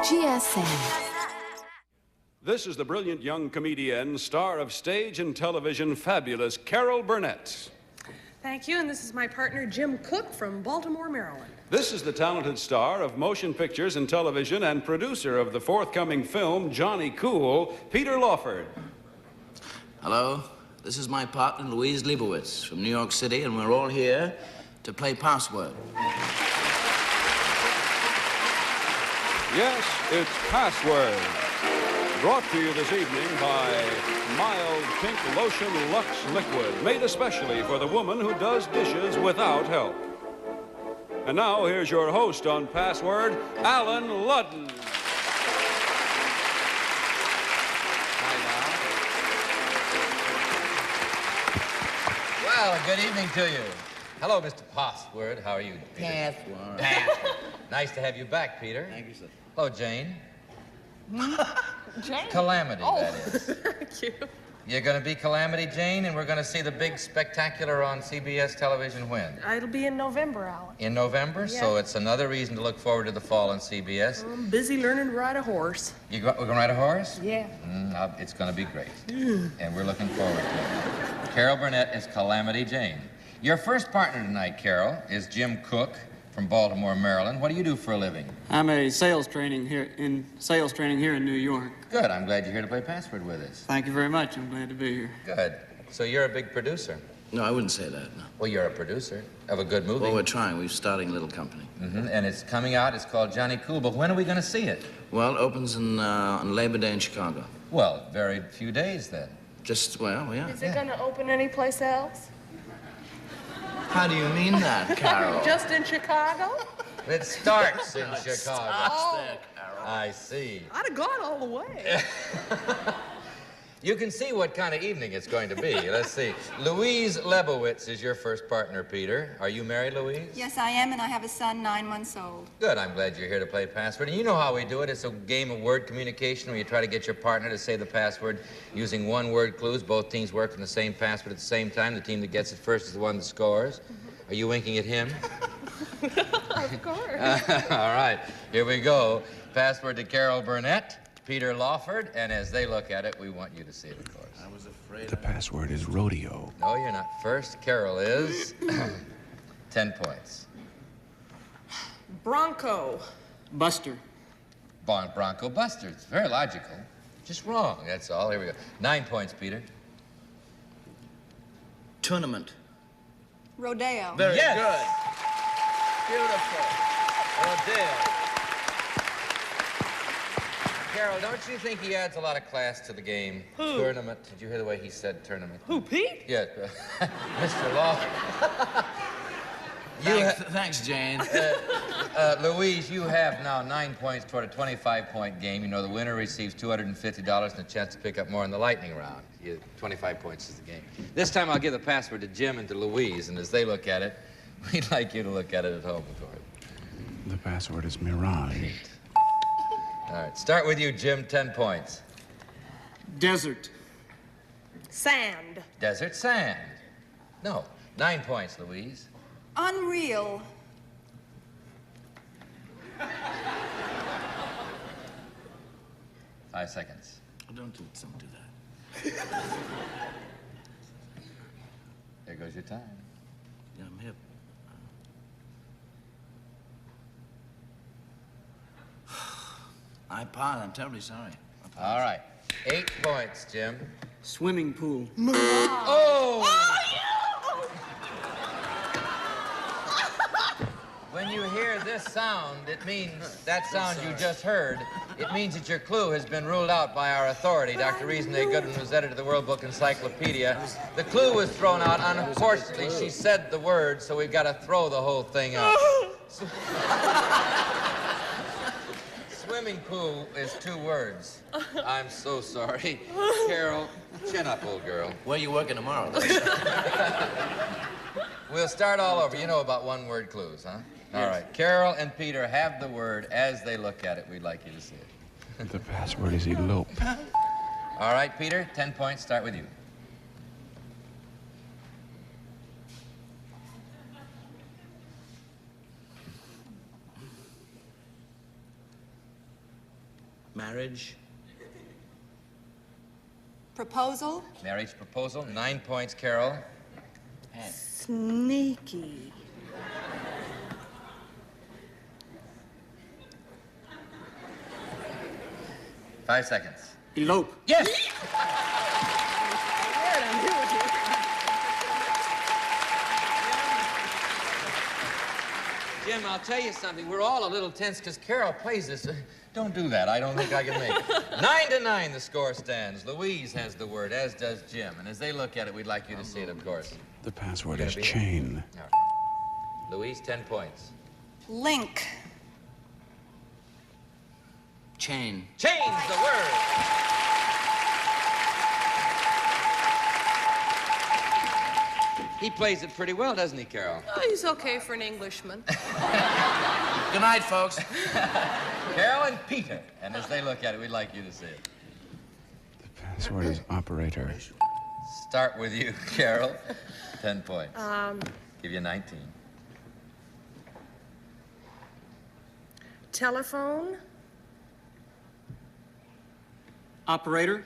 GSM. This is the brilliant young comedienne, star of stage and television, fabulous Carol Burnett. Thank you, and this is my partner, Jim Cook from Baltimore, Maryland. This is the talented star of motion pictures and television and producer of the forthcoming film, Johnny Cool, Peter Lawford. Hello, this is my partner, Louise Liebowitz from New York City, and we're all here to play Password. Yes, it's Password. Brought to you this evening by Mild Pink Lotion Lux Liquid, made especially for the woman who does dishes without help. And now, here's your host on Password, Alan Ludden. Well, good evening to you. Hello, Mr. Password. How are you, Peter? Password. Nice to have you back, Peter. Thank you, sir. Hello, Jane. Jane? Calamity, that is. Thank you. You're going to be Calamity, Jane, and we're going to see the big spectacular on CBS television when? It'll be in November, Alan. In November? Yeah. So it's another reason to look forward to the fall on CBS. I'm busy learning to ride a horse. We're going to ride a horse? Yeah. It's going to be great. And we're looking forward to it. Carol Burnett is Calamity Jane. Your first partner tonight, Carol, is Jim Cook from Baltimore, Maryland. What do you do for a living? I'm a sales training here in New York. Good. I'm glad you're here to play Password with us. Thank you very much. I'm glad to be here. Good. So you're a big producer. No, I wouldn't say that, no. Well, you're a producer of a good movie. Well, we're trying. We're starting a little company. And it's coming out. It's called Johnny Cool. But when are we going to see it? Well, it opens on Labor Day in Chicago. Well, very few days then. Well, yeah. Is it going to open anyplace else? How do you mean that, Carol? Just in Chicago? It starts in Chicago. Starts there, Carol. I see. I'd have gone all the way. You can see what kind of evening it's going to be. Let's see. Louise Liebowitz is your first partner, Peter. Are you married, Louise? Yes, I am, and I have a son 9 months old. Good. I'm glad you're here to play Password. And you know how we do it. It's a game of word communication where you try to get your partner to say the password using one-word clues. Both teams work on the same password at the same time. The team that gets it first is the one that scores. Are you winking at him? Of course. All right. Here we go. Password to Carol Burnett, Peter Lawford, and as they look at it, we want you to see it, of course. I was afraid. The password is rodeo. No, you're not. First, Carol is 10 points. Bronco. Buster. Bronco Buster. It's very logical. Just wrong, that's all. Here we go. 9 points, Peter. Tournament. Rodeo. Very Yes. good. Beautiful. Rodeo. Carol, don't you think he adds a lot of class to the game? Who? Tournament. Did you hear the way he said tournament? Who, Pete? Yeah, Mr. Lawford. Thanks, Jane. Louise, you have now 9 points toward a 25-point game. You know the winner receives $250 and a chance to pick up more in the lightning round. 25 points is the game. This time I'll give the password to Jim and to Louise, and as they look at it, we'd like you to look at it at home, of course. The password is mirage. All right, start with you, Jim, 10 points. Desert. Sand. Desert sand. No, 9 points, Louise. Unreal. Five seconds. Don't do that. There goes your time. Yeah, I'm hip. I'm terribly sorry. All right, 8 points, Jim. Swimming pool. Oh! When you hear this sound, it means that sound you just heard. It means that your clue has been ruled out by our authority. Dr. Reason A. Goodwin was editor of the World Book Encyclopedia. The clue was thrown out. Unfortunately, she said the word, so we've got to throw the whole thing out. Swimming pool is 2 words. I'm so sorry. Carol, chin up, old girl. Where are you working tomorrow? We'll start all over. You know about one-word clues, huh? All right. Carol and Peter have the word. As they look at it, we'd like you to see it. The password is elope. All right, Peter, 10 points. Start with you. Marriage. Proposal. Marriage proposal, 9 points, Carol. Sneaky. Five seconds. Elope. Yes! Jim, I'll tell you something. We're all a little tense because Carol plays this. Don't do that. I don't think I can make it. 9-9, the score stands. Louise has the word, as does Jim. And as they look at it, we'd like you to see it, of course. The password is be- chain. All right. Louise, 10 points. Link. Chain. Change the word. He plays it pretty well, doesn't he, Carol? Oh, he's okay for an Englishman. Good night, folks. Carol and Peter. And as they look at it, we'd like you to see it. The password is operator. Start with you, Carol. 10 points. Give you 19. Telephone. Operator.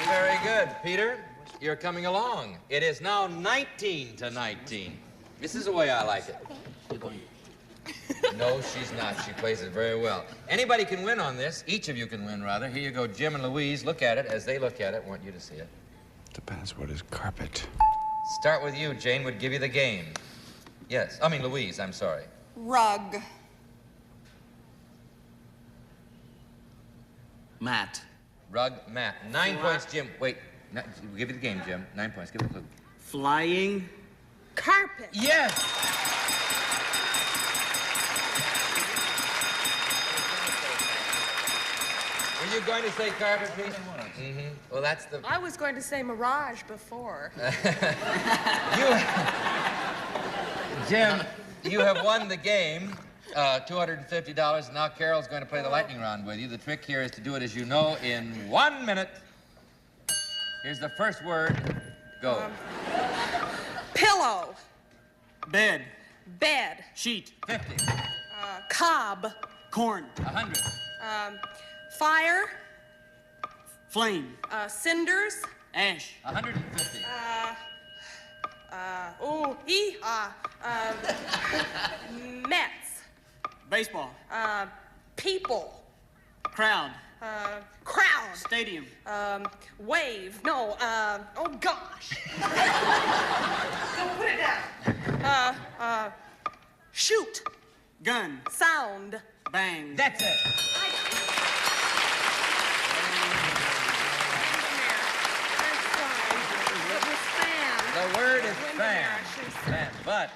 Very good. Peter, you're coming along. It is now 19-19. This is the way I like it. No, she's not. She plays it very well. Anybody can win on this. Each of you can win, rather. Here you go, Jim and Louise. Look at it. As they look at it, I want you to see it. The password is carpet. Start with you. Jane would give you the game. Yes. I mean, Louise, I'm sorry. Rug. Mat. Rug, mat. 9 points, Jim. Wait. We'll give you the game, Jim. 9 points. Give it a clue. Flying. Carpet. Yes! Were you going to say carpet, please? Mm-hmm. Well, that's the... I was going to say mirage before. Jim, you have won the game. $250, and now Carol's going to play the lightning round with you. The trick here is to do it, as you know, in 1 minute. Here's the first word. Go. Pillow. Bed. Bed. Sheet. 50. Cob. Corn. 100. Fire. Flame. Cinders. Ash. 150. Mets. Baseball. People. Crowd. Crowd. Stadium. Wave. No, oh gosh. Don't put it down. Shoot. Gun. Sound. Bang. That's it. The word is fan. Fan. But,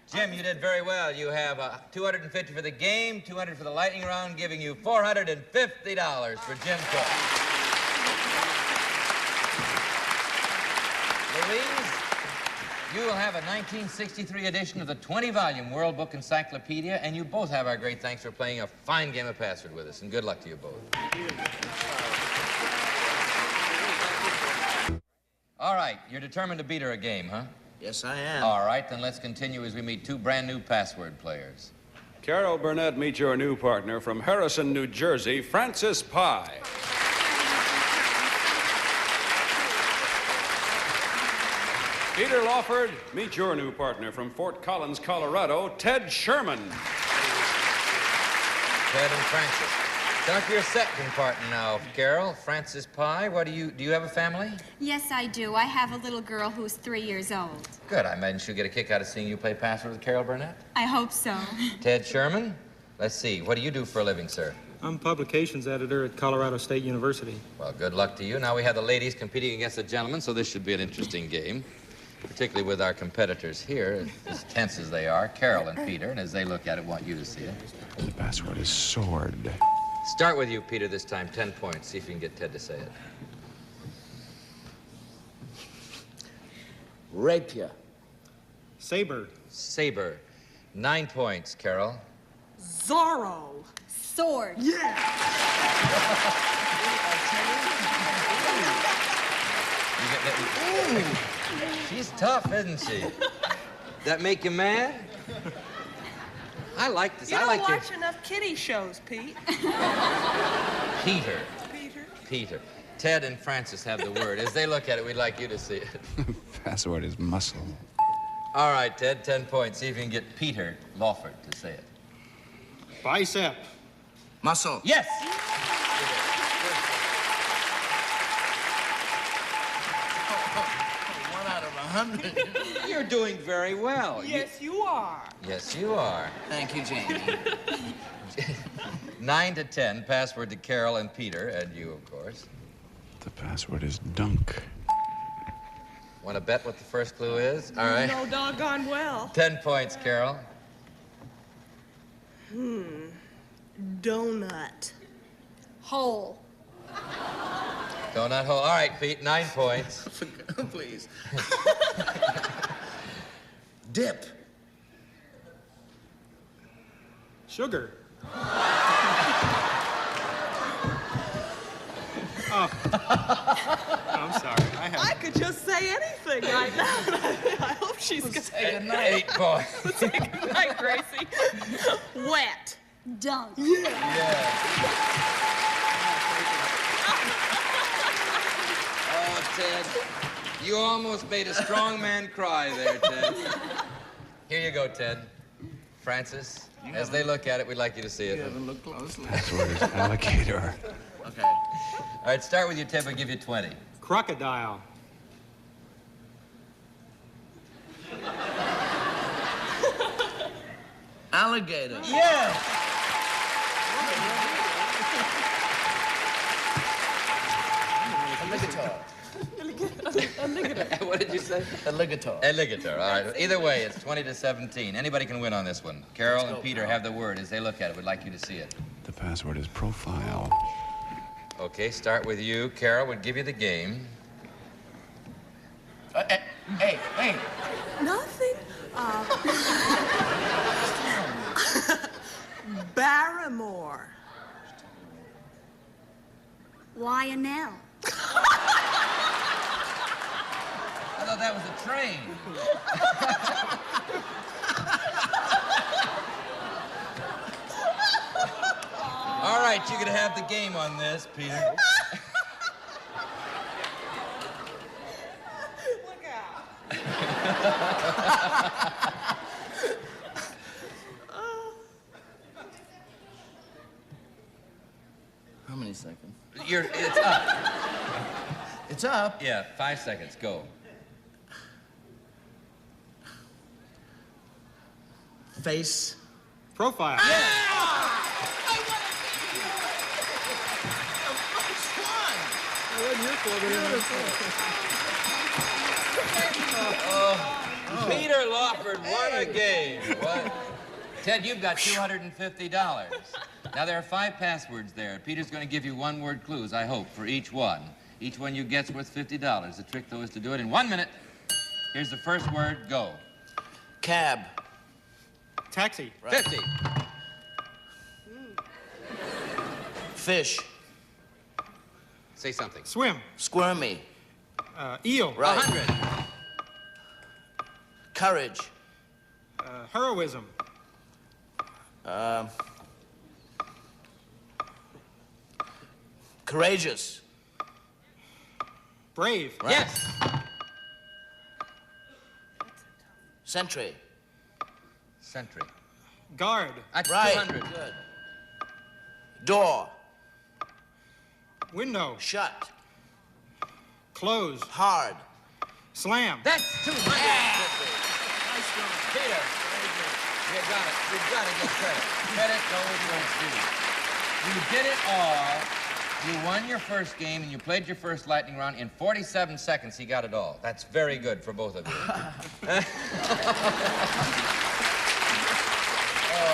Jim, you did very well. You have $250 for the game, $200 for the lightning round, giving you $450 for Jim Cook. Louise, you will have a 1963 edition of the 20-volume World Book Encyclopedia, and you both have our great thanks for playing a fine game of password with us, and good luck to you both. All right, you're determined to beat her a game, huh? Yes, I am. All right, then let's continue as we meet two brand new password players. Carol Burnett, meet your new partner from Harrison, New Jersey, Francis Pye. Peter Lawford, meet your new partner from Fort Collins, Colorado, Ted Sherman. Ted and Francis. Talk to your second partner now, Carol. Francis Pye, do you have a family? Yes, I do. I have a little girl who's 3 years old. Good, I imagine she'll get a kick out of seeing you play password with Carol Burnett. I hope so. Ted Sherman, let's see, what do you do for a living, sir? I'm publications editor at Colorado State University. Well, good luck to you. Now we have the ladies competing against the gentlemen, so this should be an interesting game, particularly with our competitors here, as tense as they are, Carol and Peter, and as they look at it, want you to see it. The password is sword. Start with you, Peter, this time. 10 points. See if you can get Ted to say it. Rapier. Saber. Saber. 9 points, Carol. Zorro. Sword. She's tough, isn't she? That make you mad? I like this. You I don't like watch enough kiddie shows, Pete. Peter. Peter. Peter. Ted and Francis have the word. As they look at it, we'd like you to see it. Password is muscle. All right, Ted, 10 points. See if you can get Peter Lawford to say it. Bicep. Muscle. Yes! 1 out of 100. You're doing very well. Yes, you are. Yes, you are. Thank you, Jamie. 9 to 10, password to Carol and Peter, and you, of course. The password is dunk. Want to bet what the first clue is? All right. No doggone well. 10 points, Carol. Donut. Hole. Donut hole. All right, Pete, 9 points. Please. Dip. Sugar. I'm sorry. I could just say anything right now. I hope she's going to say 8 points. Say goodnight, Gracie. Wet. Dunk. Yeah. Oh, Ted, you almost made a strong man cry there, Ted. Here you go, Ted. Francis, as they look at it, we'd like you to see it. You haven't looked closely. Password is alligator. Okay. All right, start with you, Ted. We'll give you 20. Crocodile. Alligator. Yeah. Alligator. What did you say? Alligator. Alligator. All right. Either way, it's 20 to 17. Anybody can win on this one. Carol and Peter have the word. As they look at it, we'd like you to see it. The password is profile. Okay, start with you. Carol would give you the game. Hey. Nothing. Barrymore. Lionel. I thought that was a train. All right, you can have the game on this, Peter. Look out. How many seconds? It's up. It's up. Yeah, 5 seconds. Go. Face. Profile. Peter Lawford, what a game. What? Ted, you've got $250. Now, there are 5 passwords there. Peter's going to give you one-word clues, I hope, for each one. Each one you get's worth $50. The trick, though, is to do it in 1 minute. Here's the first word. Go. Cab. Taxi. Right. 50. Fish. Say something. Swim. Squirmy. Eel. Right. 100. Courage. Heroism. Courageous. Brave. Right. Yes. Sentry. Sentry. Guard. That's Right. 200. Good. Door. Window. Shut. Close. Hard. Slam. That's 250. Peter. You got it. You've got to get credit. Credit goes where it's due. You did it all. You won your first game, and you played your first lightning round. In 47 seconds, he got it all. That's very good for both of you. Oh,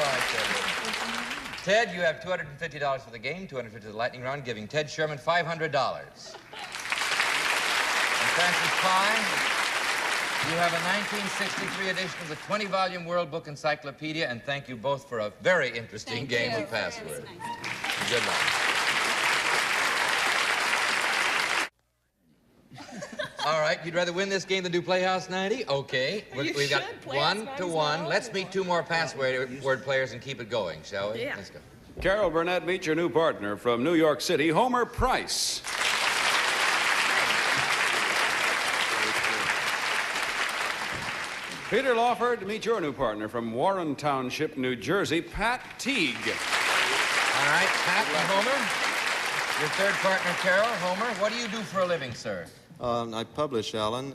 I tell you. Ted, you have $250 for the game, $250 for the lightning round, giving Ted Sherman $500. And Francis Pye, you have a 1963 edition of the 20-volume World Book Encyclopedia, and thank you both for a very interesting game of password. Good luck. All right. right, you'd rather win this game than do Playhouse 90? Okay. We've got should. Playhouse 1 to 90's 1. not Let's on. meet two more password players and keep it going, shall we? Yeah. Let's go. Carol Burnett, meet your new partner from New York City, Homer Price. Peter Lawford, meet your new partner from Warren Township, New Jersey, Pat Teague. All right, Pat and Homer. Your third partner, Carol. Homer, what do you do for a living, sir? I publish, Alan,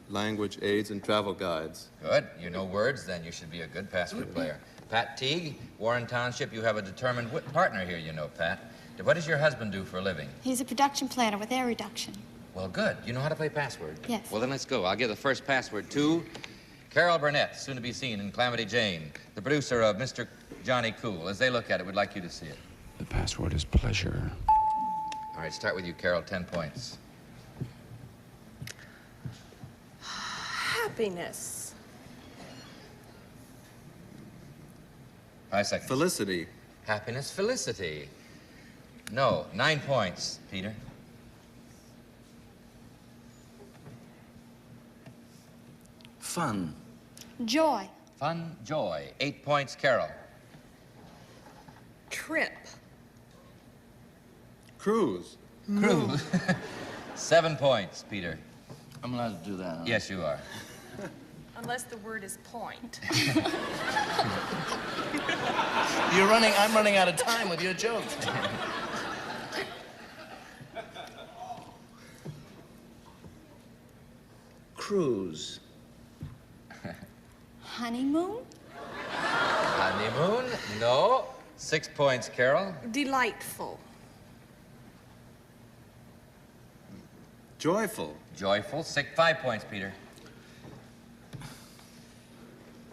language aids and travel guides. Good. You know words, then you should be a good password player. Pat Teague, Warren Township, you have a determined partner here, you know, Pat. What does your husband do for a living? He's a production planner with air reduction. Well, good. You know how to play password? Yes. Well, then let's go. I'll give the first password to Carol Burnett, soon to be seen in Calamity Jane, the producer of Mr. Johnny Cool. As they look at it, we'd like you to see it. The password is pleasure. All right, start with you, Carol. 10 points. Happiness. 5 seconds. Felicity. Happiness, felicity. No. 9 points, Peter. Fun. Joy. Fun, joy. 8 points, Carol. Trip. Cruise. Cruise. 7 points, Peter. I'm allowed to do that, huh? Yes, you are. Unless the word is point. I'm running out of time with your jokes. Cruise. Honeymoon. Honeymoon? No. 6 points, Carol. Delightful. Joyful. Joyful. 5 points, Peter.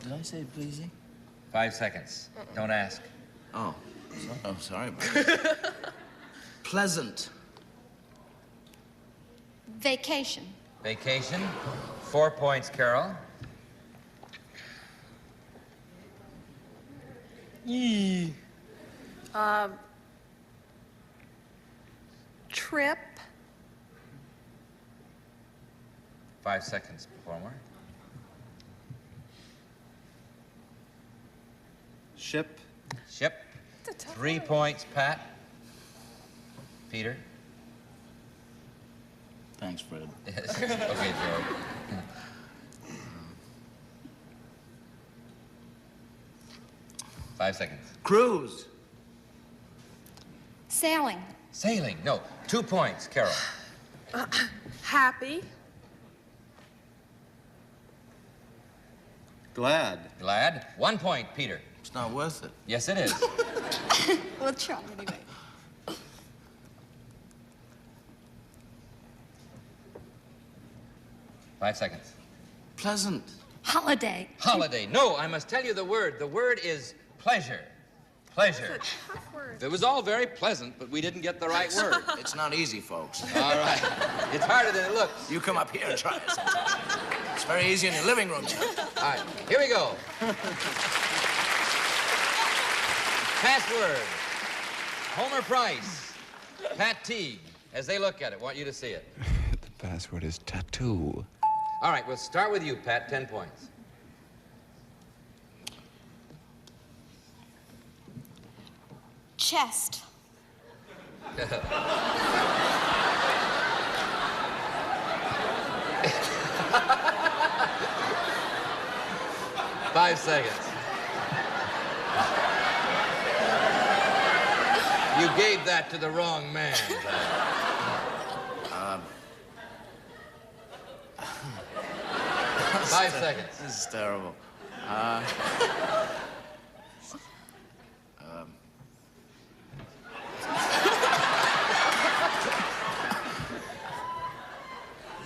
Did I say pleasing? 5 seconds. Don't ask. Oh, sorry about that. Pleasant. Vacation. Vacation. 4 points, Carol. Trip. 5 seconds, performer. Ship. Ship. 3 points, Pat. Peter. Thanks, Fred. Yes. Okay, Joe. Five seconds. Cruise. Sailing. Sailing. No. 2 points, Carol. Happy. Glad. Glad. 1 point, Peter. It's not worth it. Yes, it is. We'll try anyway. 5 seconds. Pleasant. Holiday. Holiday. No, I must tell you the word. The word is pleasure. Pleasure. Tough word. It was all very pleasant, but we didn't get the right word. It's not easy, folks. All right. It's harder than it looks. You come up here and try it sometime. It's very easy in your living room. All right, here we go. Password. Homer Price. Pat Teague. As they look at it, want you to see it. The password is tattoo. All right, we'll start with you, Pat. 10 points. Chest. Five seconds. You gave that to the wrong man. 5 seconds. This is terrible.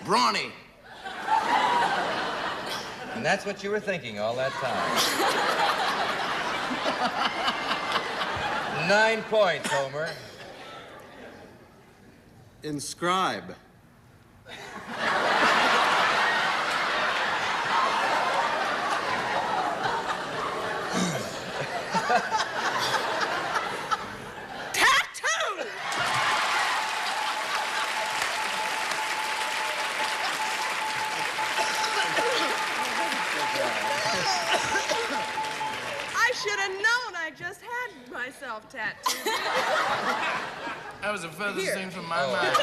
Brawny. And that's what you were thinking all that time. 9 points, Homer. Inscribe. Tattoo! myself tattooed. That was a further Here. thing from my mind.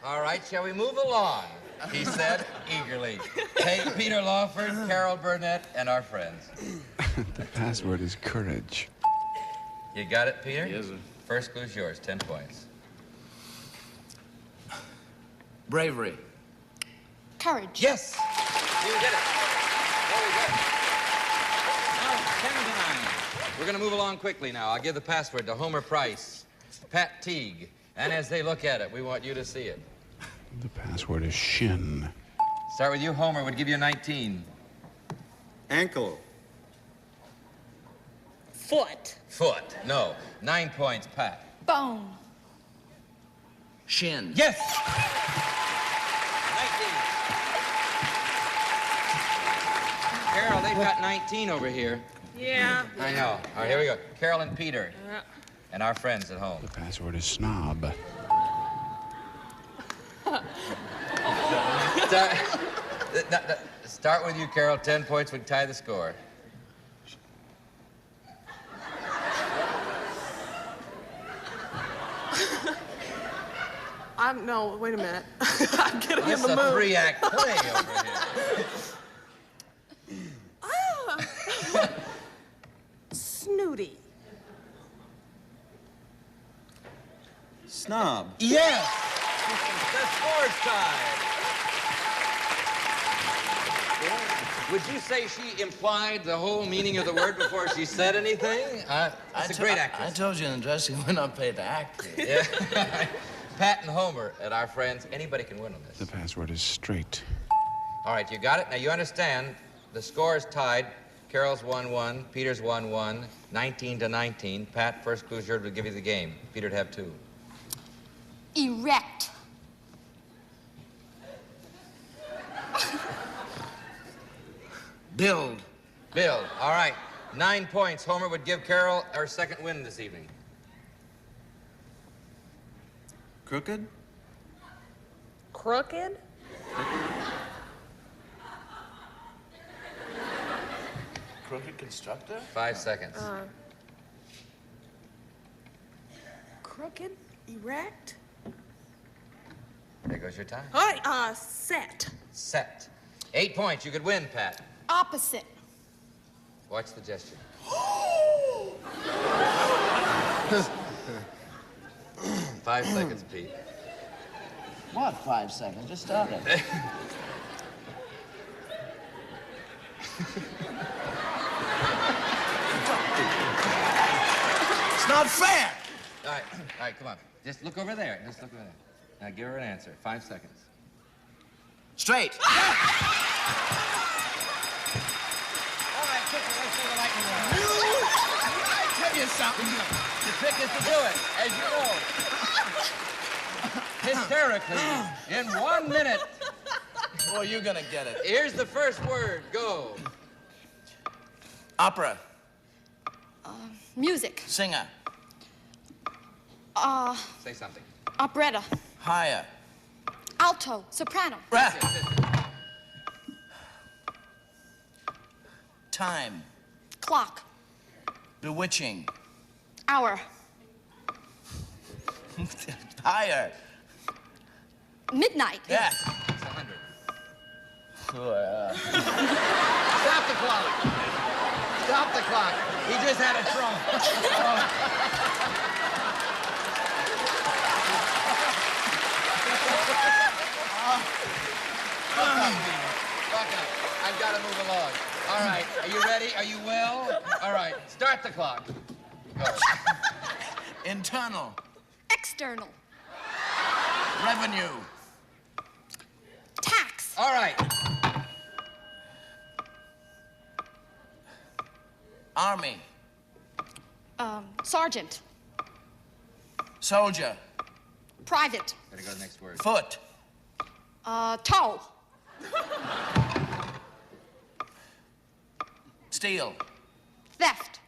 All right, shall we move along? He said eagerly. Hey, Peter Lawford, Carol Burnett, and our friends. The password is courage. You got it, Peter? Yes, sir. First clue's yours, 10 points. Bravery. Courage. Yes! You did it. Very good. Now, 10 to 9. We're going to move along quickly now. I'll give the password to Homer Price, Pat Teague, and as they look at it, we want you to see it. The password is shin. Start with you, Homer. Would give you 19. Ankle. Foot. Foot. No. 9 points, Pat. Bone. Shin. Yes! 19. Carol, they've got 19 over here. Yeah. I know. All right, here we go. Carol and Peter. And our friends at home. The password is snob. Start with you, Carol. 10 points would tie the score. No, wait a minute. I'm getting This in is the a mood. 3-act play over here. Snooty. Snob. Yes! The score's tied. Would you say she implied the whole meaning of the word before she said anything? That's a great actress. I told you in the dressing room we're not paid to act. Yeah. Pat and Homer and our friends, anybody can win on this. The password is straight. All right, you got it? Now, you understand the score is tied. Carol's 1-1, Peter's 1-1, 19 to 19. Pat, first clue's yours, will give you the game. Peter'd have 2. Erect. Build. Build. All right, 9 points. Homer would give Carol her second win this evening. Crooked. Crooked? Crooked constructor? 5 seconds. Crooked? Erect? There goes your time. All right, set. Set. 8 points. You could win, Pat. Opposite. Watch the gesture. 5 seconds, Pete. What, 5 seconds? Just start it. It's not fair! All right, come on. Just look over there. Just look over there. Now give her an answer. 5 seconds. Straight. All right, quickly, let's do the lightning round. I tell you something. The trick is to do it, as you know. Hysterically, in 1 minute. Oh, you're gonna get it. Here's the first word. Go. Opera. Music. Singer. Say something. Operetta. Higher. Alto. Soprano. Rap. Time. Clock. Bewitching. Hour. Higher. Midnight. Yeah. It's 100. Sure. Stop the clock. Stop the clock. He just had a trump. Fuck up. I've got to move along. All right. Are you ready? Are you well? All right. Start the clock. Go. Internal. External. Revenue. Tax. All right. Army. Sergeant. Soldier. Private. Better go to the next word. Foot. Toe. Steel. Theft.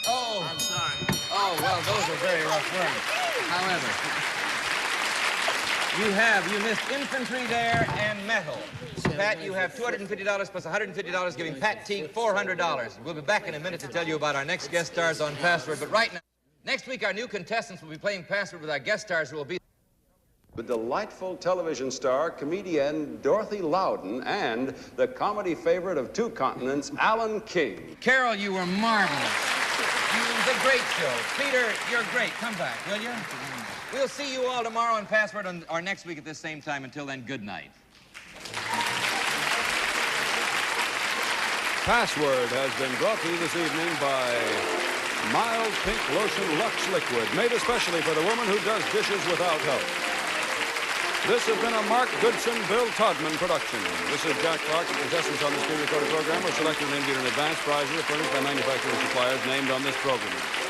Oh. I'm sorry. Oh, well, those are very rough words. However, You missed infantry there and metal. Pat, you have $250 plus $150, giving Pat Teague $400. We'll be back in a minute to tell you about our next guest stars on Password, but right now, next week our new contestants will be playing Password with our guest stars who will be The delightful television star, comedienne Dorothy Loudon, and the comedy favorite of two continents, Alan King. Carol, you were marvelous. It was a great show. Peter, you're great. Come back, will you? We'll see you all tomorrow on Password or next week at this same time. Until then, good night. Password has been brought to you this evening by Mild Pink Lotion Lux Liquid, made especially for the woman who does dishes without help. This has been a Mark Goodson, Bill Todman production. This is Jack Clark. The contestants on this pre-recorded program were selected and interviewed in advance. Prizes are furnished by manufacturers and suppliers named on this program.